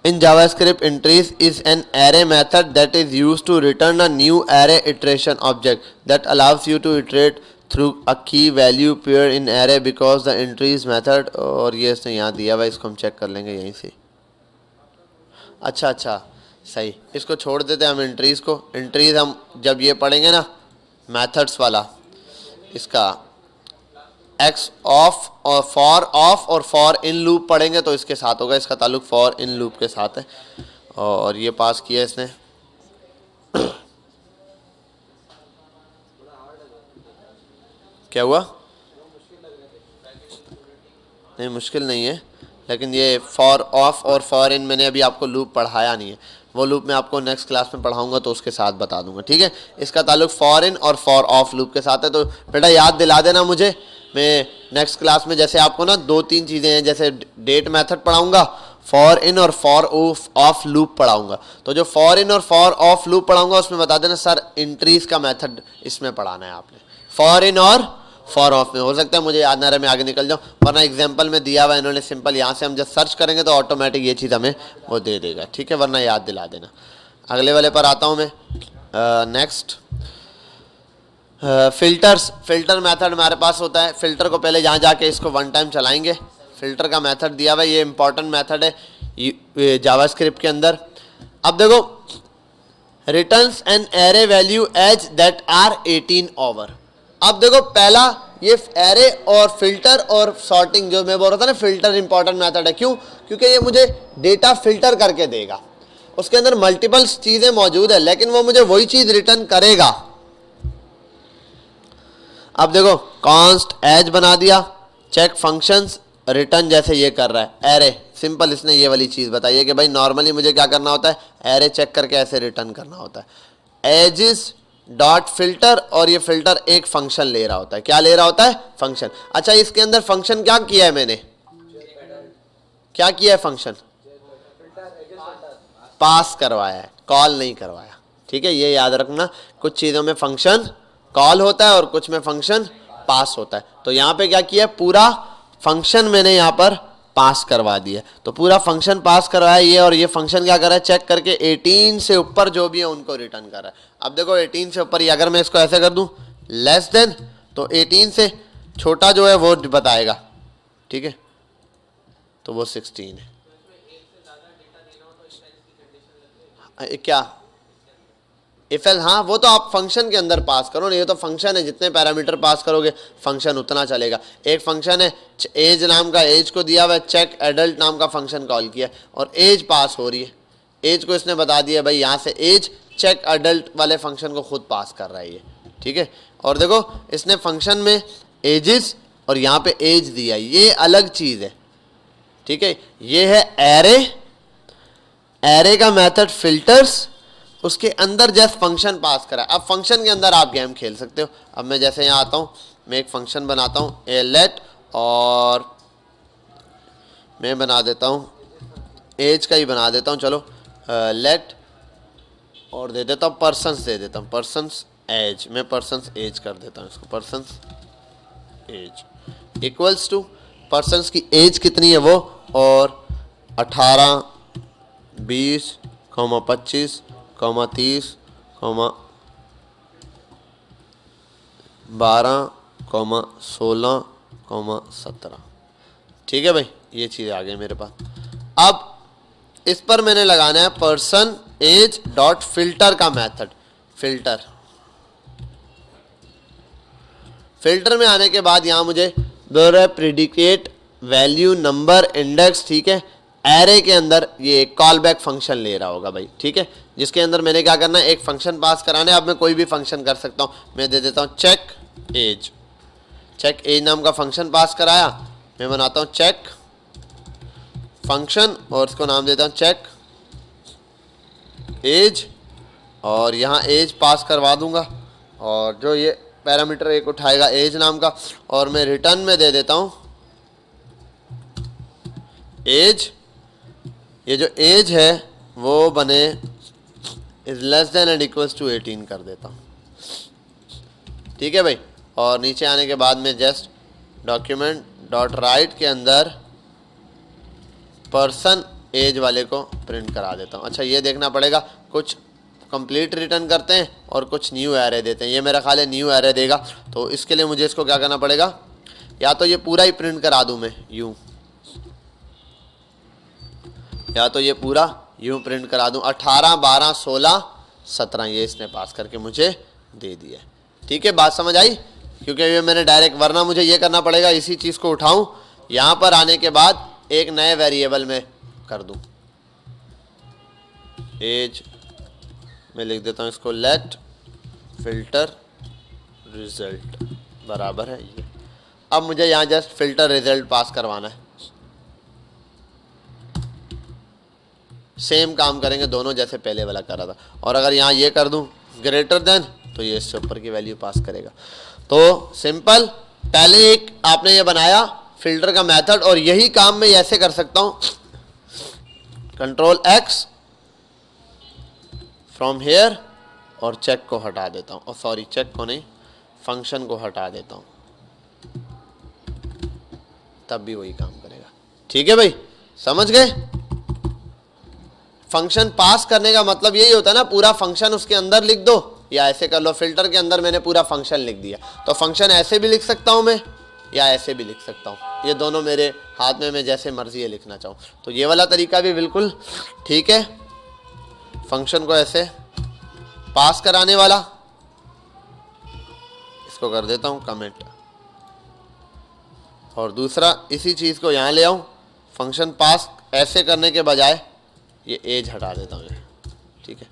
In JavaScript, entries is an array method that is used to return a new array iteration object that allows you to iterate through a key value pair in array because the entries method, और ये इसने यहाँ दिया हुआ, इसको हम चेक कर लेंगे यहीं से। अच्छा सही, इसको छोड़ देते हैं हम एंट्रीज को। एंट्रीज हम जब ये पढ़ेंगे ना मेथड्स वाला, इसका एक्स ऑफ और फॉर ऑफ और फॉर इन लूप पढ़ेंगे तो इसके साथ होगा, इसका ताल्लुक फॉर इन लूप के साथ है। और ये पास किया इसने, क्या हुआ? नहीं मुश्किल नहीं है, लेकिन ये फॉर ऑफ और फॉर इन मैंने अभी आपको लूप पढ़ाया नहीं है, वो लूप मैं आपको नेक्स्ट क्लास में पढ़ाऊंगा तो उसके साथ बता दूंगा, ठीक है। इसका ताल्लुक फॉर इन और फॉर ऑफ लूप के साथ है, तो बेटा याद दिला देना मुझे। मैं नेक्स्ट क्लास में जैसे आपको ना 2-3 चीज़ें हैं, जैसे डेट मेथड पढ़ाऊंगा, फॉर इन और फॉर ऑफ लूप पढ़ाऊंगा। तो जो फॉर इन और फॉर ऑफ लूप पढ़ाऊंगा उसमें बता देना सर एंट्रीज का मेथड इसमें पढ़ाना है आपने, फॉर इन और फॉर ऑफ में। हो सकता है मुझे याद ना रहे, मैं आगे निकल जाऊँ, वरना एग्जाम्पल में दिया हुआ है इन्होंने सिंपल, यहाँ से हम जब सर्च करेंगे तो ऑटोमेटिक ये चीज़ हमें वो दे देगा, ठीक है, वरना याद दिला देना। अगले वाले पर आता हूँ मैं, नेक्स्ट फिल्टर्स। फिल्टर मेथड हमारे पास होता है। फिल्टर को पहले यहाँ जाके इसको 1 टाइम चलाएंगे। फिल्टर का मेथड दिया हुआ है, ये इंपॉर्टेंट मेथड है जावास्क्रिप्ट के अंदर। अब देखो, returns an array value age that are 18 over. अब देखो पहला ये एरे और फिल्टर और सॉर्टिंग जो मैं बोल रहा था ना, फिल्टर इंपॉर्टेंट मेथड है। क्यों? क्योंकि ये मुझे डेटा फिल्टर करके देगा, उसके अंदर मल्टीपल चीजें मौजूद है, लेकिन वो मुझे वही चीज रिटर्न करेगा। अब देखो, कॉन्स्ट एज बना दिया, चेक फंक्शंस रिटर्न जैसे ये कर रहा है एरे, सिंपल इसने ये वाली चीज़ बताई है कि भाई नॉर्मली मुझे क्या करना होता है, एरे चेक करके ऐसे रिटर्न करना होता है। एजिस डॉट फिल्टर, और ये फिल्टर एक फंक्शन ले रहा होता है। क्या ले रहा होता है? फंक्शन। अच्छा, इसके अंदर फंक्शन क्या किया है मैंने, क्या किया है फंक्शन? पास करवाया है, कॉल नहीं करवाया। ठीक है, ये याद रखना, कुछ चीज़ों में फंक्शन कॉल होता है और कुछ में फंक्शन पास होता है। तो यहाँ पे क्या किया है, पूरा फंक्शन मैंने यहाँ पर पास करवा दिया। तो पूरा फंक्शन पास करवाया ये, और ये फंक्शन क्या कर रहा है, चेक करके 18 से ऊपर जो भी है उनको रिटर्न कर रहा है। अब देखो 18 से ऊपर, ये अगर मैं इसको ऐसे कर दूं लेस देन, तो 18 से छोटा जो है वो बताएगा। ठीक है, तो वो 16 है। क्या इफ एल, हाँ वो तो आप फंक्शन के अंदर पास करो ना, ये तो फंक्शन है, जितने पैरामीटर पास करोगे फंक्शन उतना चलेगा। एक फंक्शन है एज नाम का, एज को दिया हुआ है, चेक एडल्ट नाम का फंक्शन कॉल किया और एज पास हो रही है। एज को इसने बता दिया भाई यहाँ से एज, चेक एडल्ट वाले फंक्शन को खुद पास कर रहा है ये। ठीक है, और देखो इसने फंक्शन में एजिस और यहाँ पे एज दिया, ये अलग चीज़ है। ठीक है, ये है एरे, एरे का मेथड फिल्टर्स, उसके अंदर जस्ट फंक्शन पास करा। अब फंक्शन के अंदर आप गेम खेल सकते हो। अब मैं जैसे यहाँ आता हूँ, मैं एक फंक्शन बनाता हूँ ए लेट, और मैं बना देता हूँ एज का ही बना देता हूँ, चलो लेट, और दे देता हूँ पर्सन्स, दे देता हूँ पर्सन्स एज, मैं पर्सन्स एज कर देता हूँ इसको, persons age equals to persons की एज कितनी है वो, और 18, 20, 25, 30, 12, 16, 17। ठीक है भाई, ये चीज़ आ गई मेरे पास। अब इस पर मैंने लगाना है पर्सन एज डॉट फिल्टर का मेथड। फिल्टर, फिल्टर में आने के बाद यहाँ मुझे दो रहा है प्रिडिकेट वैल्यू नंबर इंडेक्स। ठीक है, एरे के अंदर ये कॉल बैक फंक्शन ले रहा होगा भाई। ठीक है, जिसके अंदर मैंने क्या करना है, एक फंक्शन पास कराना है। अब मैं कोई भी फंक्शन कर सकता हूँ, मैं दे देता हूँ चेक एज, चेक एज नाम का फंक्शन पास कराया, मैं बनाता हूँ चेक फंक्शन और इसको नाम देता हूँ चेक एज, और यहाँ एज पास करवा दूंगा, और जो ये पैरामीटर एक उठाएगा एज नाम का, और मैं रिटर्न में दे देता हूँ एज। ये जो एज है वो बने is less than and equals to 18 कर देता हूँ। ठीक है भाई, और नीचे आने के बाद में जस्ट डॉक्यूमेंट डॉट राइट के अंदर पर्सन एज वाले को प्रिंट करा देता हूँ। अच्छा, ये देखना पड़ेगा, कुछ कंप्लीट रिटर्न करते हैं और कुछ न्यू एरे देते हैं। ये मेरा ख्याल है न्यू एरे देगा, तो इसके लिए मुझे इसको क्या करना पड़ेगा, या तो ये पूरा ही प्रिंट करा दूँ मैं यूँ, या तो ये पूरा यूँ प्रिंट करा दूँ 18, 12, 16, 17, ये इसने पास करके मुझे दे दिया। ठीक है, बात समझ आई? क्योंकि ये मैंने डायरेक्ट, वरना मुझे ये करना पड़ेगा इसी चीज़ को उठाऊं, यहाँ पर आने के बाद एक नए वेरिएबल में कर दूं, एज मैं लिख देता हूँ इसको लेट फिल्टर रिजल्ट बराबर है ये। अब मुझे यहाँ जस्ट फिल्टर रिजल्ट पास करवाना है। सेम काम करेंगे दोनों जैसे पहले वाला करा था, और अगर यहाँ ये कर दूं ग्रेटर देन, तो ये इससे ऊपर की वैल्यू पास करेगा। तो सिंपल, पहले एक आपने ये बनाया फिल्टर का मेथड, और यही काम मैं ऐसे कर सकता हूँ, कंट्रोल एक्स फ्रॉम हेयर, और चेक को हटा देता हूँ, और सॉरी चेक को नहीं, फंक्शन को हटा देता हूँ, तब भी वही काम करेगा। ठीक है भाई, समझ गए? फंक्शन पास करने का मतलब यही होता है ना, पूरा फंक्शन उसके अंदर लिख दो, या ऐसे कर लो, फिल्टर के अंदर मैंने पूरा फंक्शन लिख दिया। तो फंक्शन ऐसे भी लिख सकता हूं मैं, या ऐसे भी लिख सकता हूं, ये दोनों मेरे हाथ में, मैं जैसे मर्जी ये लिखना चाहूँ। तो ये वाला तरीका भी बिल्कुल ठीक है, फंक्शन को ऐसे पास कराने वाला, इसको कर देता हूँ कमेंट, और दूसरा इसी चीज़ को यहाँ ले आऊँ, फंक्शन पास ऐसे करने के बजाय ये एज हटा देता हूँ। ठीक है,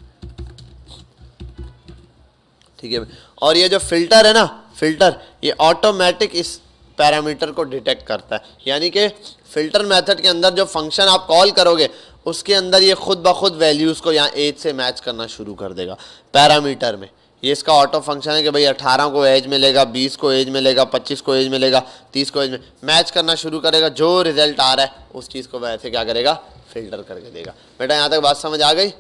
ठीक है। और ये जो फिल्टर है ना, फिल्टर ये ऑटोमेटिक इस पैरामीटर को डिटेक्ट करता है, यानी कि फिल्टर मेथड के अंदर जो फंक्शन आप कॉल करोगे उसके अंदर ये खुद ब खुद वैल्यूज़ को यहाँ एज से मैच करना शुरू कर देगा पैरामीटर में। ये इसका ऑटो फंक्शन है कि भाई 18 को एज में लेगा, 20 को एज में लेगा, 25 को एज में लेगा, 30 को एज में मैच करना शुरू करेगा। जो रिजल्ट आ रहा है उस चीज़ को वैसे क्या करेगा, फिल्टर करके देगा। बेटा यहाँ तक बात समझ आ गई?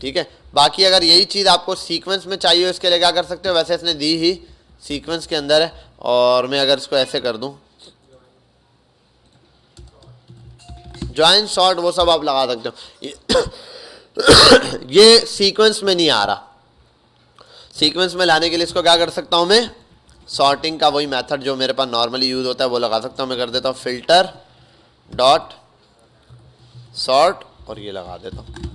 ठीक है। बाकी अगर यही चीज़ आपको सीक्वेंस में चाहिए इसके लिए क्या कर सकते हो, वैसे इसने दी ही सीक्वेंस के अंदर है। और मैं अगर इसको ऐसे कर दूं, ज्वाइन शॉर्ट वो सब आप लगा सकते हो। ये सीक्वेंस में नहीं आ रहा, सीक्वेंस में लाने के लिए इसको क्या कर सकता हूं मैं, सॉर्टिंग का वही मेथड जो मेरे पास नॉर्मली यूज होता है वो लगा सकता हूं। मैं कर देता हूं फिल्टर डॉट सॉर्ट और ये लगा देता हूं।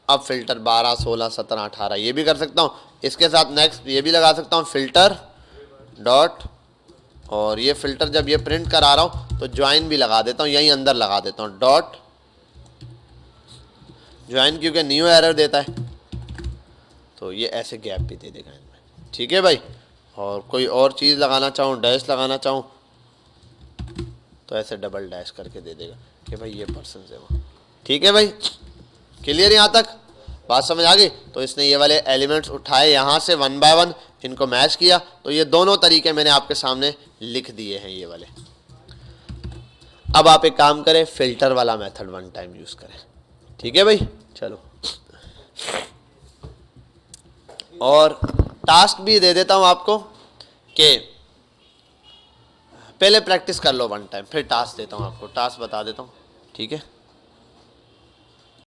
अब फिल्टर 12, 16, 17, 18 ये भी कर सकता हूं। इसके साथ नेक्स्ट ये भी लगा सकता हूं फिल्टर डॉट, और ये फिल्टर जब ये प्रिंट करा रहा हूं तो ज्वाइन भी लगा देता हूं, यहीं अंदर लगा देता हूं डॉट ज्वाइन, क्योंकि न्यू एरर देता है तो ये ऐसे गैप भी दे देगा इनमें। ठीक है भाई। और कोई और चीज़ लगाना चाहूँ, डैश लगाना चाहूँ तो ऐसे डबल डैश करके दे देगा कि भाई ये पर्सन से वो। ठीक है भाई, क्लियर यहाँ तक बात समझ आ गई? तो इसने ये वाले एलिमेंट्स उठाए यहाँ से 1 बाय 1, इनको मैच किया। तो ये दोनों तरीके मैंने आपके सामने लिख दिए हैं ये वाले। अब आप एक काम करें, फिल्टर वाला मेथड 1 टाइम यूज़ करें। ठीक है भाई, चलो। और टास्क भी दे देता हूँ आपको कि पहले प्रैक्टिस कर लो 1 टाइम, फिर टास्क देता हूँ आपको। टास्क बता देता हूँ, ठीक है।